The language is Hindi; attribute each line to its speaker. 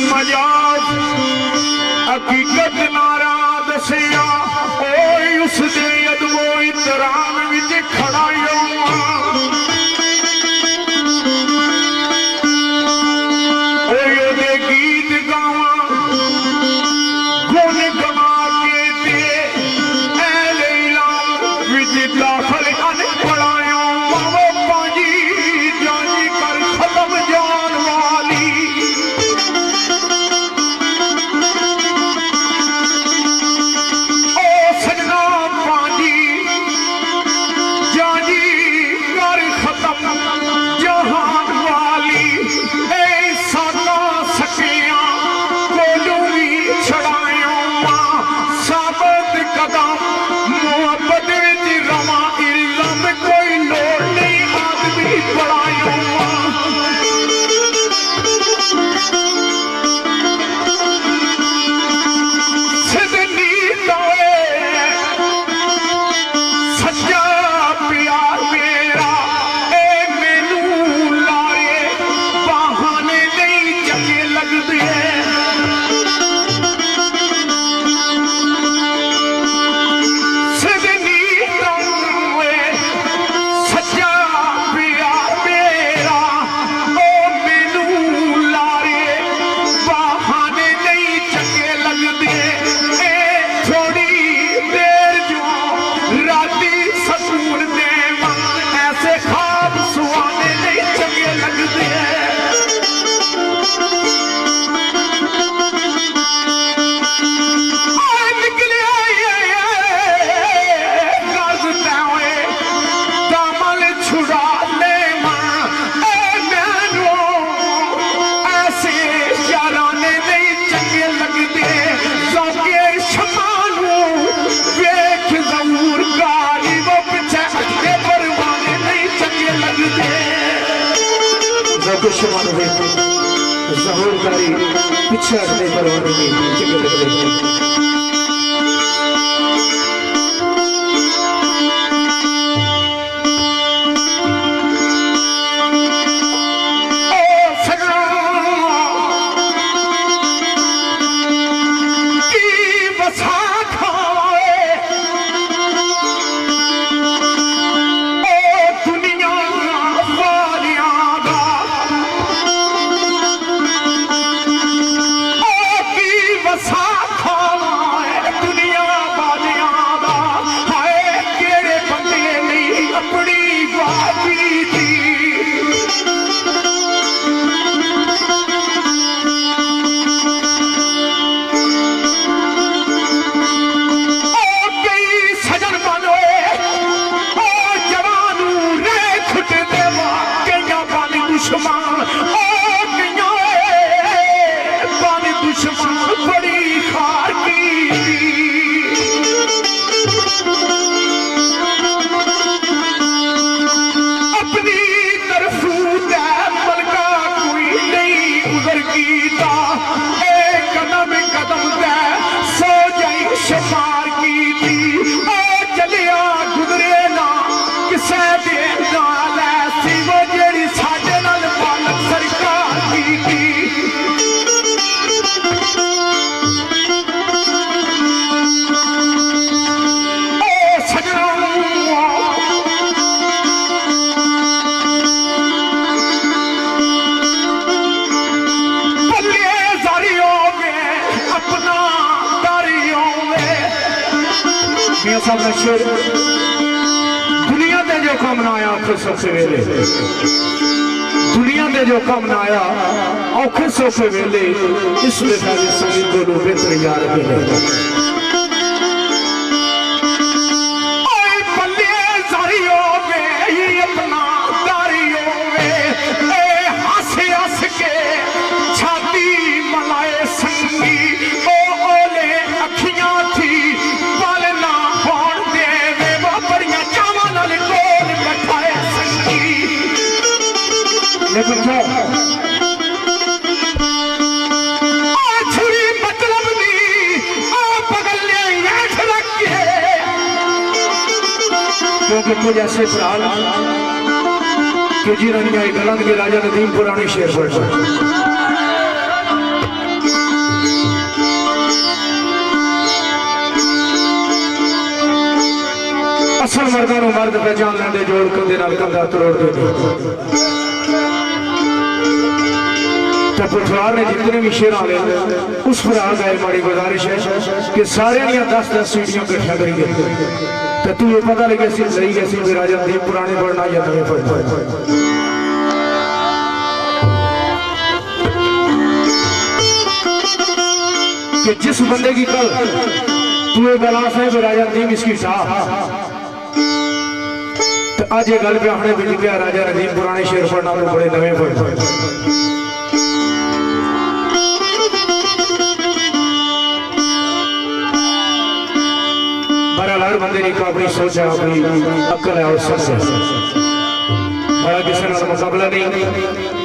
Speaker 1: मजाक हकीकत नारा दसिया उसदे अदबो इतराम विच खड़ा गीत गावा गुण गवा के दे ऐले इलाम विच दाखल अन पड़ायो मावो पाजी जानी कर खत्म जान वाली ज़हूर कारी पीछे हटने परवाने की चिकन दुनिया दे जो काम ना आया औखे सौखे वेले दुनिया दे जो काम ना आया औखे सौखे वेले इस लेखा की संगीत दोनों बेहतर यार क्योंकि कुछ ऐसे प्राण कि जिन्होंने गलत के राजा नदीम पुरानी शेर पढ़ पहचान लेंदे जोड़ कंधे नाल कंधा तरोड़ दे तो पुरफार ने जितने भी शेर आले उस पर आ गए। बड़ी गुजारिश है कि सारे 10-10 सीढ़ियों इकट्ठा करिए तो तू ये पता लगे सही कैसी राजा दी पुराने पढ़ना या नवे पढ़ना। कि जिस बंदे की कल तू ये गलास है राजा नदीम इसकी साह तो आज ये गल पे आने भी गया राजा नदीम पुराने शेर पढ़ना तो बड़े नवे पढ़ना। हर बंदे की अपनी सोच है, अपनी अक्ल है और समझ है। बड़ा किसी का मुकाबला नहीं।